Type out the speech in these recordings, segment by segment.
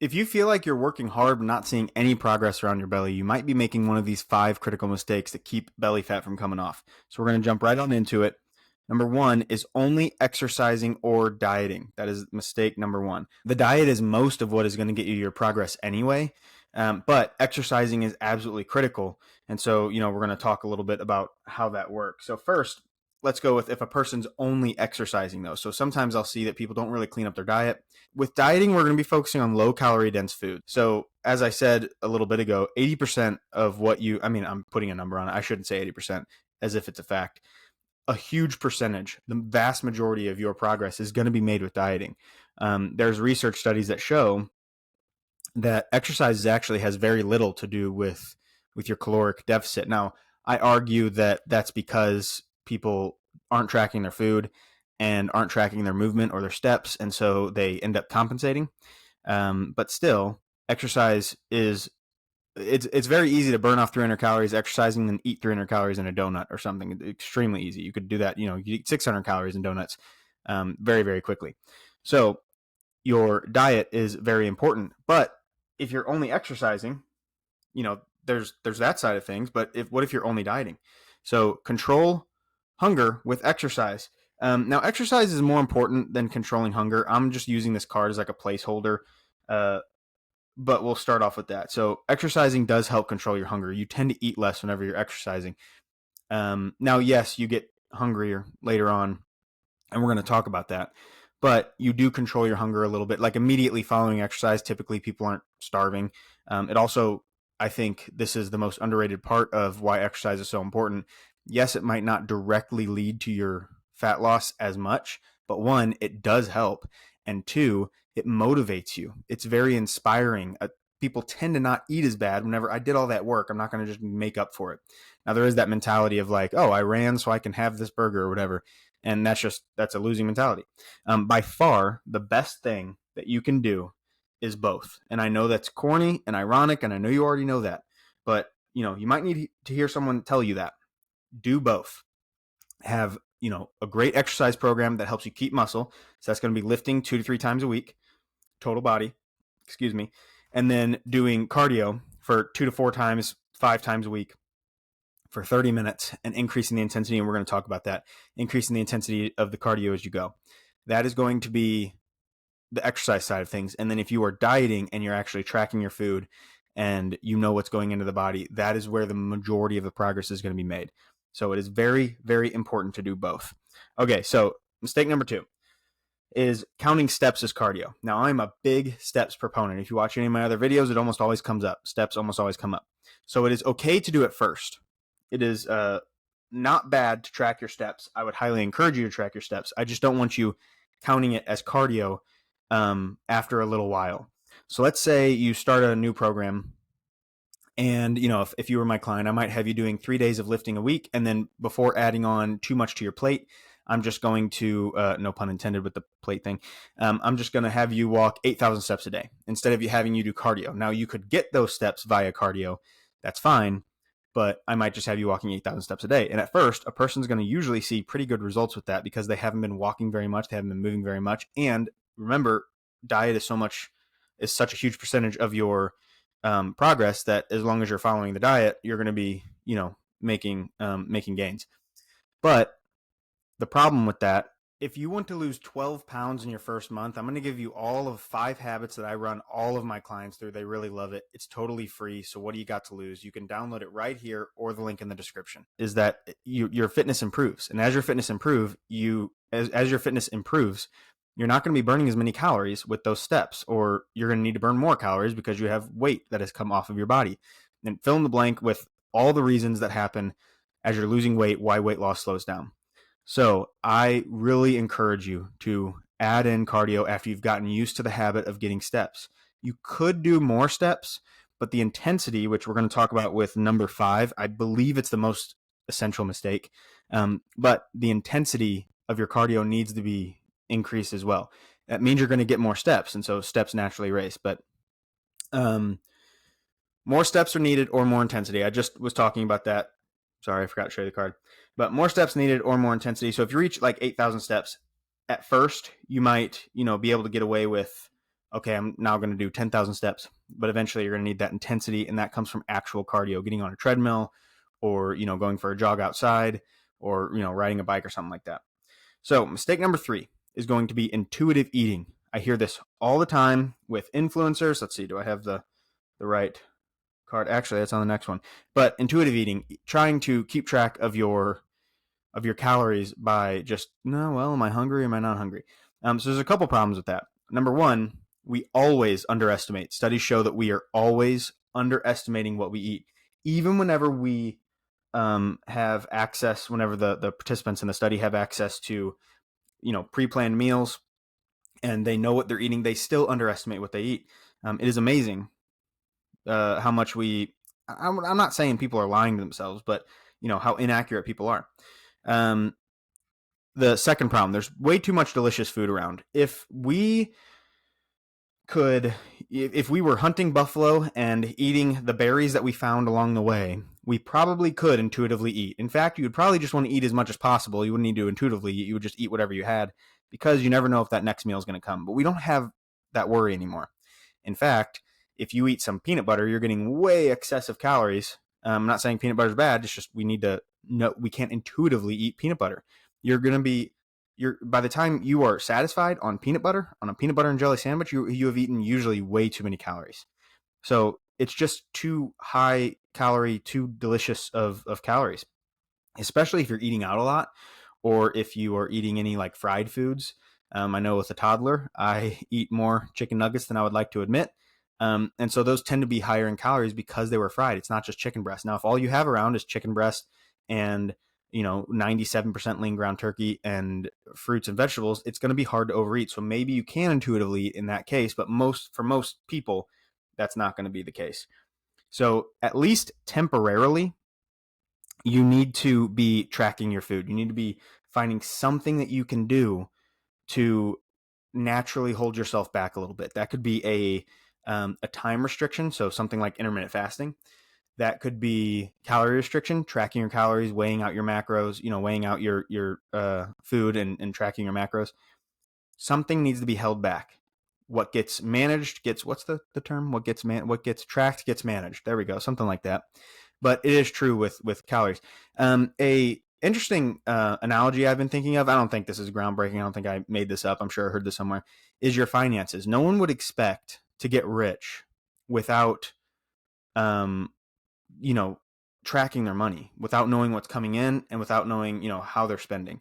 If you feel like you're working hard but not seeing any progress around your belly, you might be making one of these 5 critical mistakes that keep belly fat from coming off. So we're going to jump right on into it. Number 1 is only exercising or dieting. That is mistake number 1. The diet is most of what is going to get you your progress anyway, but exercising is absolutely critical. And so, we're going to talk a little bit about how that works. So first, let's go with if a person's only exercising though. So sometimes I'll see that people don't really clean up their diet. With dieting, we're going to be focusing on low calorie dense food. So as I said a little bit ago, 80% of what I'm putting a number on it. I shouldn't say 80% as if it's a fact. A huge percentage, the vast majority of your progress is going to be made with dieting. There's research studies that show that exercise actually has very little to do with your caloric deficit. Now, I argue that that's because people aren't tracking their food and aren't tracking their movement or their steps, and so they end up compensating. But still, exercise is it's very easy to burn off 300 calories exercising than eat 300 calories in a donut or something. It's extremely easy. You could do that. You eat 600 calories in donuts very, very quickly. So your diet is very important. But if you're only exercising, there's that side of things. But what if you're only dieting? So control hunger with exercise. Now, exercise is more important than controlling hunger. I'm just using this card as like a placeholder. But we'll start off with that. So exercising does help control your hunger. You tend to eat less whenever you're exercising. Now, yes, you get hungrier later on, and we're going to talk about that. But you do control your hunger a little bit. Like immediately following exercise, typically people aren't starving. It also, I think this is the most underrated part of why exercise is so important. Yes, it might not directly lead to your fat loss as much, but 1, it does help. And 2, it motivates you. It's very inspiring. People tend to not eat as bad whenever I did all that work. I'm not going to just make up for it. Now, there is that mentality of like, oh, I ran so I can have this burger or whatever. And that's a losing mentality. By far, the best thing that you can do is both. And I know that's corny and ironic, and I know you already know that. But, you might need to hear someone tell you that. Do both. Have a great exercise program that helps you keep muscle. So that's going to be lifting 2 to 3 times a week, total body, and then doing cardio for 2 to 4 times, 5 times a week for 30 minutes and increasing the intensity. And we're going to talk about that, increasing the intensity of the cardio as you go. That is going to be the exercise side of things. And then if you are dieting and you're actually tracking your food and you know what's going into the body, that is where the majority of the progress is going to be made. So it is very, very important to do both. Okay, so mistake number 2 is counting steps as cardio. Now, I'm a big steps proponent. If you watch any of my other videos, it almost always comes up. Steps almost always come up. So it is okay to do it first. It is not bad to track your steps. I would highly encourage you to track your steps. I just don't want you counting it as cardio after a little while. So let's say you start a new program. And, if you were my client, I might have you doing 3 days of lifting a week. And then before adding on too much to your plate, I'm just going to, no pun intended with the plate thing, I'm just going to have you walk 8,000 steps a day instead of having you do cardio. Now, you could get those steps via cardio. That's fine. But I might just have you walking 8,000 steps a day. And at first, a person's going to usually see pretty good results with that because they haven't been walking very much. They haven't been moving very much. And remember, diet is such a huge percentage of your progress that as long as you're following the diet, you're going to be, making gains. But the problem with that, if you want to lose 12 pounds in your first month, I'm going to give you all of 5 habits that I run all of my clients through. They really love it. It's totally free. So what do you got to lose? You can download it right here or the link in the description. Is that your fitness improves. And as your fitness improves, as your fitness improves, you're not going to be burning as many calories with those steps, or you're going to need to burn more calories because you have weight that has come off of your body. And fill in the blank with all the reasons that happen as you're losing weight, why weight loss slows down. So I really encourage you to add in cardio after you've gotten used to the habit of getting steps. You could do more steps, but the intensity, which we're going to talk about with number 5, I believe it's the most essential mistake. But the intensity of your cardio needs to be increased as well. That means you're going to get more steps, and so steps naturally race. But more steps are needed or more intensity. I just was talking about that. Sorry, I forgot to show you the card. But more steps needed or more intensity. So if you reach like 8,000 steps, at first you might, be able to get away with okay, I'm now going to do 10,000 steps. But eventually you're going to need that intensity, and that comes from actual cardio, getting on a treadmill, or going for a jog outside, or riding a bike or something like that. So mistake number 3 is going to be intuitive eating. I hear this all the time with influencers. Let's see, do I have the right card? Actually, that's on the next one. But intuitive eating, trying to keep track of your calories by just, no, well, am I hungry? Am I not hungry? So there's a couple problems with that. Number one, we always underestimate. Studies show that we are always underestimating what we eat, even whenever we have access. Whenever the participants in the study have access to pre-planned meals, and they know what they're eating, they still underestimate what they eat. It is amazing how much we. I'm not saying people are lying to themselves, but how inaccurate people are. The second problem, there's way too much delicious food around. If we were hunting buffalo and eating the berries that we found along the way, we probably could intuitively eat. In fact, you would probably just want to eat as much as possible. You wouldn't need to intuitively eat. You would just eat whatever you had, because you never know if that next meal is going to come. But we don't have that worry anymore. In fact, if you eat some peanut butter, you're getting way excessive calories. I'm not saying peanut butter is bad. It's just we need to know we can't intuitively eat peanut butter. By the time you are satisfied on a peanut butter and jelly sandwich, you have eaten usually way too many calories. So it's just too high calorie, too delicious of calories, especially if you're eating out a lot, or if you are eating any like fried foods. I know with a toddler, I eat more chicken nuggets than I would like to admit. And so those tend to be higher in calories because they were fried. It's not just chicken breast. Now, if all you have around is chicken breast and 97% lean ground turkey and fruits and vegetables, it's going to be hard to overeat. So maybe you can intuitively eat in that case, but for most people, that's not going to be the case. So at least temporarily, you need to be tracking your food. You need to be finding something that you can do to naturally hold yourself back a little bit. That could be a time restriction, so something like intermittent fasting. That could be calorie restriction, tracking your calories, weighing out your macros, weighing out your food and tracking your macros. Something needs to be held back. What gets managed gets, what's the term? What gets tracked gets managed. There we go, something like that. But it is true with calories. A interesting analogy I've been thinking of, I don't think this is groundbreaking, I don't think I made this up, I'm sure I heard this somewhere, is your finances. No one would expect to get rich without tracking their money, without knowing what's coming in and without knowing how they're spending.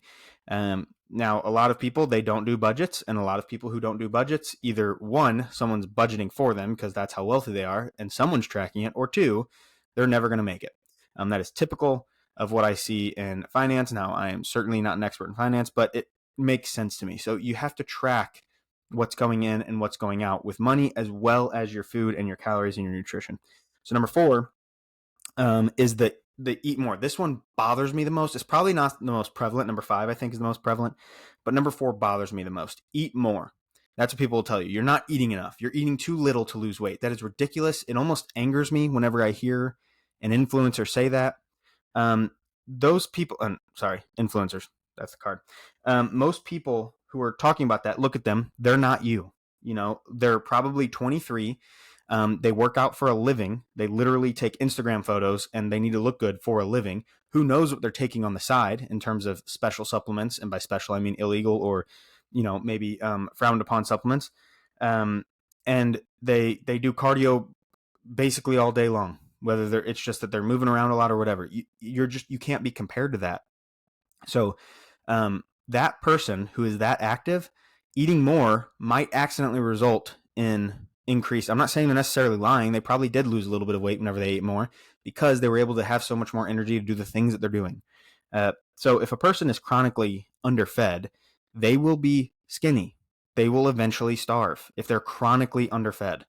Now, a lot of people, they don't do budgets, and a lot of people who don't do budgets, either one, someone's budgeting for them because that's how wealthy they are and someone's tracking it, or two, they're never going to make it. That is typical of what I see in finance. Now, I am certainly not an expert in finance, but it makes sense to me. So you have to track what's going in and what's going out with money, as well as your food and your calories and your nutrition. So number 4 is the eat more. This one bothers me the most. It's probably not the most prevalent. Number 5, I think, is the most prevalent, but number 4 bothers me the most. Eat more. That's what people will tell you. You're not eating enough. You're eating too little to lose weight. That is ridiculous. It almost angers me whenever I hear an influencer say that. Those people, influencers, that's the card. Most people who are talking about that, look at them. They're not you. They're probably 23. They work out for a living. They literally take Instagram photos and they need to look good for a living. Who knows what they're taking on the side in terms of special supplements? And by special, I mean illegal or, maybe frowned upon supplements. And they do cardio basically all day long, whether it's just that they're moving around a lot or whatever. You can't be compared to that. So that person who is that active, eating more might accidentally result in increase. I'm not saying they're necessarily lying. They probably did lose a little bit of weight whenever they ate more because they were able to have so much more energy to do the things that they're doing. So if a person is chronically underfed, they will be skinny. They will eventually starve if they're chronically underfed.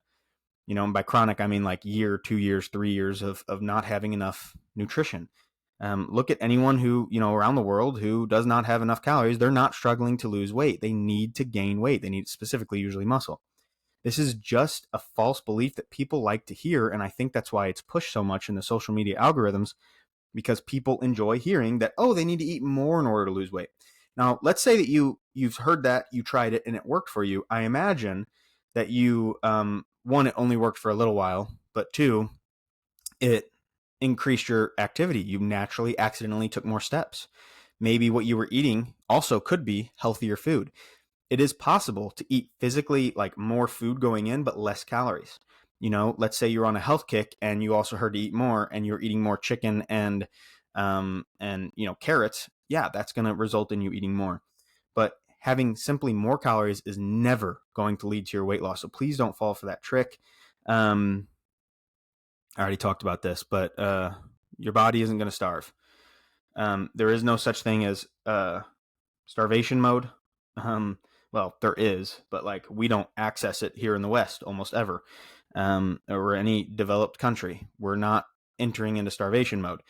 And by chronic, I mean like year, 2 years, 3 years of not having enough nutrition. Look at anyone who, around the world who does not have enough calories. They're not struggling to lose weight. They need to gain weight. They need specifically usually muscle. This is just a false belief that people like to hear, and I think that's why it's pushed so much in the social media algorithms, because people enjoy hearing that, oh, they need to eat more in order to lose weight. Now, let's say that you've heard that, you tried it, and it worked for you. I imagine that you, one, it only worked for a little while, but two, it increased your activity. You naturally, accidentally took more steps. Maybe what you were eating also could be healthier food. It is possible to eat physically like more food going in, but less calories. Let's say you're on a health kick and you also heard to eat more and you're eating more chicken and carrots. Yeah, that's going to result in you eating more. But having simply more calories is never going to lead to your weight loss. So please don't fall for that trick. I already talked about this, but your body isn't going to starve. There is no such thing as starvation mode. Well, there is, but like we don't access it here in the West almost ever, or any developed country. We're not entering into starvation mode.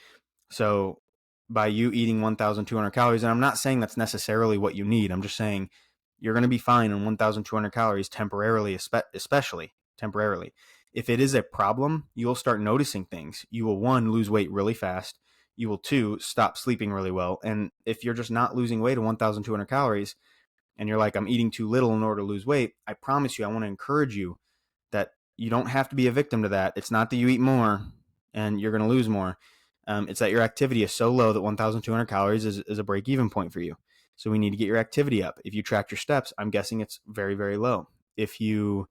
So by you eating 1,200 calories, and I'm not saying that's necessarily what you need. I'm just saying you're going to be fine on 1,200 calories temporarily, especially temporarily. If it is a problem, you'll start noticing things. You will, one, lose weight really fast. You will, two, stop sleeping really well. And if you're just not losing weight at 1,200 calories and you're like, I'm eating too little in order to lose weight, I promise you, I want to encourage you that you don't have to be a victim to that. It's not that you eat more and you're going to lose more. It's that your activity is so low that 1,200 calories is a break-even point for you. So we need to get your activity up. If you tracked your steps, I'm guessing it's very, very low. If you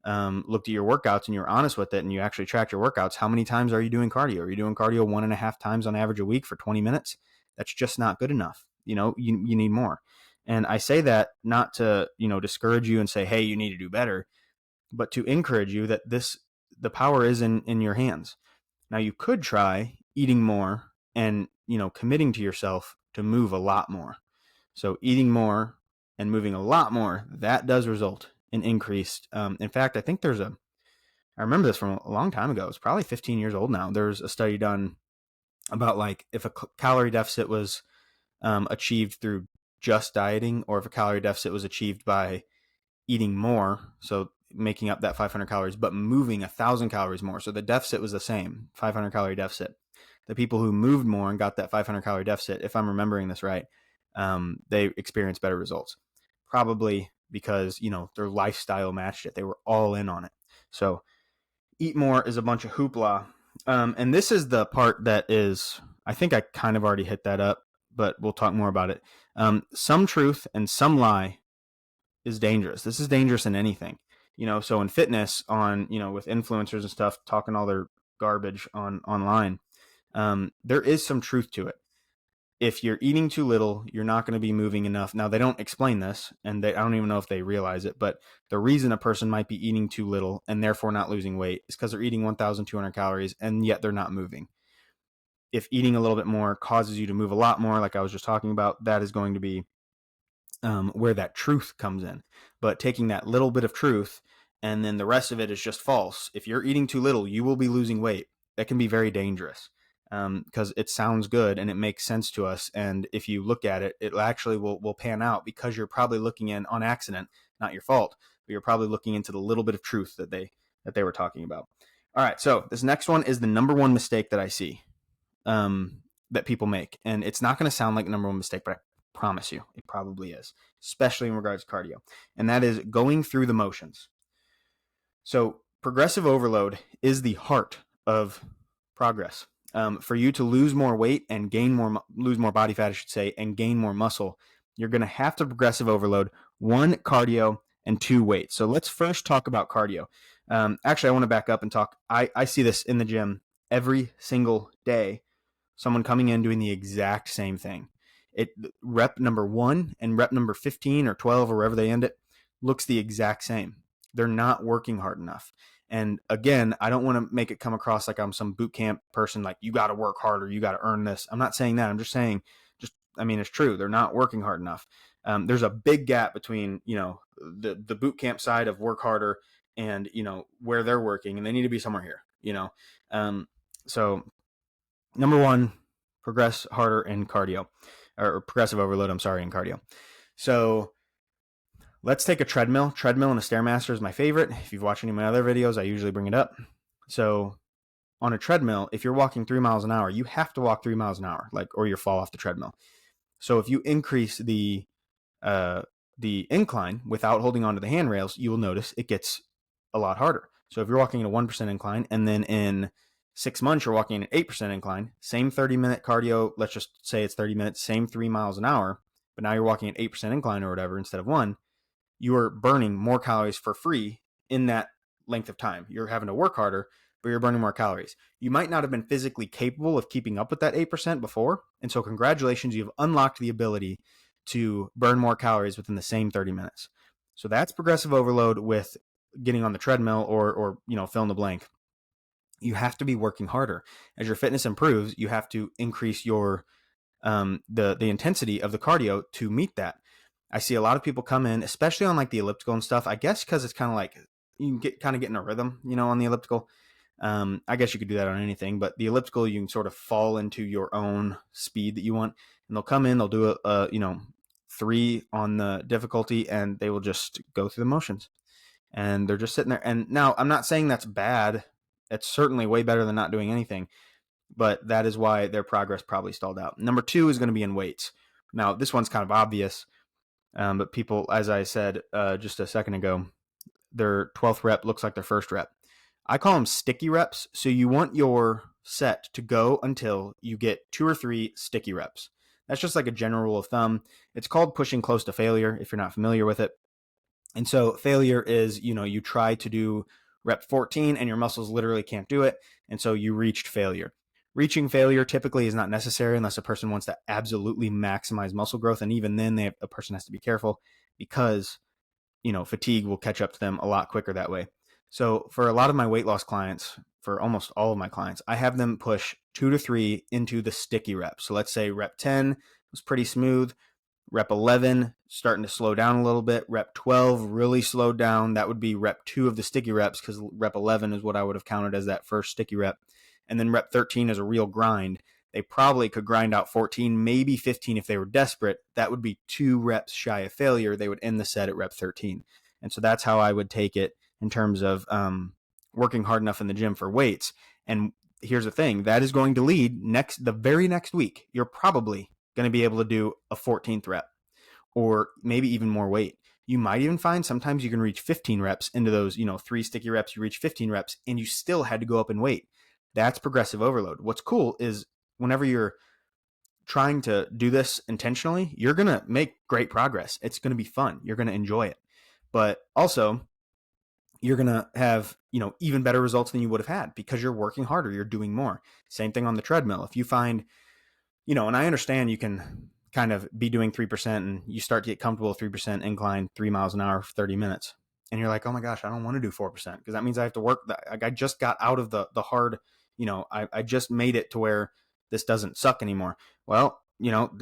looked at your workouts and you're honest with it and you actually track your workouts, how many times are you doing cardio? Are you doing cardio 1.5 times on average a week for 20 minutes? That's just not good enough. You need more. And I say that not to, discourage you and say, hey, you need to do better, but to encourage you that the power is in your hands. Now you could try eating more and, committing to yourself to move a lot more. So eating more and moving a lot more, that does result in increased. In fact, I think I remember this from a long time ago. It's probably 15 years old now. There's a study done about like if a calorie deficit was achieved through just dieting, or if a calorie deficit was achieved by eating more, so making up that 500 calories, but moving 1,000 calories more. So the deficit was the same, 500 calorie deficit. The people who moved more and got that 500 calorie deficit, if I'm remembering this right, they experienced better results. Probably because, their lifestyle matched it. They were all in on it. So eat more is a bunch of hoopla. And this is the part that is, I think I kind of already hit that up, but we'll talk more about it. Some truth and some lie is dangerous. This is dangerous in anything, so in fitness with influencers and stuff, talking all their garbage online, there is some truth to it. If you're eating too little, you're not going to be moving enough. Now, they don't explain this, and I don't even know if they realize it, but the reason a person might be eating too little and therefore not losing weight is because they're eating 1,200 calories and yet they're not moving. If eating a little bit more causes you to move a lot more, like I was just talking about, that is going to be where that truth comes in. But taking that little bit of truth and then the rest of it is just false. If you're eating too little, you will be losing weight. That can be very dangerous because it sounds good and it makes sense to us. And if you look at it, it actually will pan out because you're probably looking in on accident, not your fault, but you're probably looking into the little bit of truth that they were talking about. All right, so this next one is the number one mistake that I see that people make. And it's not going to sound like the number one mistake, but I promise you, it probably is, especially in regards to cardio. And that is going through the motions. So progressive overload is the heart of progress. For you to lose more weight and lose more body fat, I should say, and gain more muscle, you're going to have to progressive overload, 1, cardio, and 2, weight. So let's first talk about cardio. Actually, I want to back up and talk. I see this in the gym every single day. Someone coming in doing the exact same thing. Rep number 1 and rep number 15 or 12 or wherever they end it looks the exact same. They're not working hard enough. And again, I don't want to make it come across like I'm some boot camp person, like you got to work harder, you got to earn this. I'm not saying that. I'm just saying, it's true. They're not working hard enough. There's a big gap between, the boot camp side of work harder and, where they're working, and they need to be somewhere here, So number 1, progress harder in cardio, or progressive overload, in cardio. So let's take a treadmill. Treadmill and a Stairmaster is my favorite. If you've watched any of my other videos, I usually bring it up. So on a treadmill, if you're walking 3 miles an hour, you have to walk 3 miles an hour, or you'll fall off the treadmill. So if you increase the the incline without holding onto the handrails, you will notice it gets a lot harder. So if you're walking at a 1% incline and then in 6 months you're walking at an 8% incline, same 30-minute cardio, let's just say it's 30 minutes, same 3 miles an hour, but now you're walking at 8% incline or whatever instead of 1, you are burning more calories for free in that length of time. You're having to work harder, but you're burning more calories. You might not have been physically capable of keeping up with that 8% before. And so congratulations, you've unlocked the ability to burn more calories within the same 30 minutes. So that's progressive overload with getting on the treadmill or fill in the blank. You have to be working harder. As your fitness improves, you have to increase your the intensity of the cardio to meet that. I see a lot of people come in, especially on like the elliptical and stuff. I guess because it's kind of like you can get in a rhythm, on the elliptical. I guess you could do that on anything, but the elliptical, you can sort of fall into your own speed that you want. And they'll come in, they'll do a 3 on the difficulty, and they will just go through the motions. And they're just sitting there. And now I'm not saying that's bad. It's certainly way better than not doing anything. But that is why their progress probably stalled out. Number 2 is going to be in weights. Now, this one's kind of obvious, but people, as I said just a second ago, their 12th rep looks like their first rep. I call them sticky reps. So you want your set to go until you get 2 or 3 sticky reps. That's just like a general rule of thumb. It's called pushing close to failure if you're not familiar with it. And so failure is, you try to do rep 14 and your muscles literally can't do it. And so you reached failure. Reaching failure typically is not necessary unless a person wants to absolutely maximize muscle growth. And even then, a person has to be careful because, fatigue will catch up to them a lot quicker that way. So for a lot of my weight loss clients, for almost all of my clients, I have them push 2 to 3 into the sticky reps. So let's say rep 10 was pretty smooth. Rep 11, starting to slow down a little bit. Rep 12, really slowed down. That would be rep 2 of the sticky reps because rep 11 is what I would have counted as that first sticky rep. And then rep 13 is a real grind. They probably could grind out 14, maybe 15 if they were desperate. That would be 2 reps shy of failure. They would end the set at rep 13. And so that's how I would take it in terms of working hard enough in the gym for weights. And here's the thing, that is going to lead the very next week, you're probably going to be able to do a 14th rep or maybe even more weight. You might even find sometimes you can reach 15 reps into those, 3 sticky reps, you reach 15 reps and you still had to go up in weight. That's progressive overload. What's cool is whenever you're trying to do this intentionally, you're going to make great progress. It's going to be fun. You're going to enjoy it. But also, you're going to have, even better results than you would have had because you're working harder. You're doing more. Same thing on the treadmill. If you find, and I understand you can kind of be doing 3% and you start to get comfortable with 3% incline, 3 miles an hour for 30 minutes. And you're like, oh my gosh, I don't want to do 4% because that means I have to work. I just got out of the hard, I just made it to where this doesn't suck anymore. Well,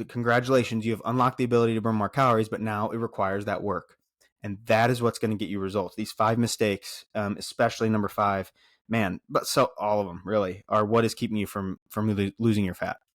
congratulations, you have unlocked the ability to burn more calories, but now it requires that work. And that is what's going to get you results. These 5 mistakes, especially number 5, man, but so all of them really are what is keeping you from losing your fat.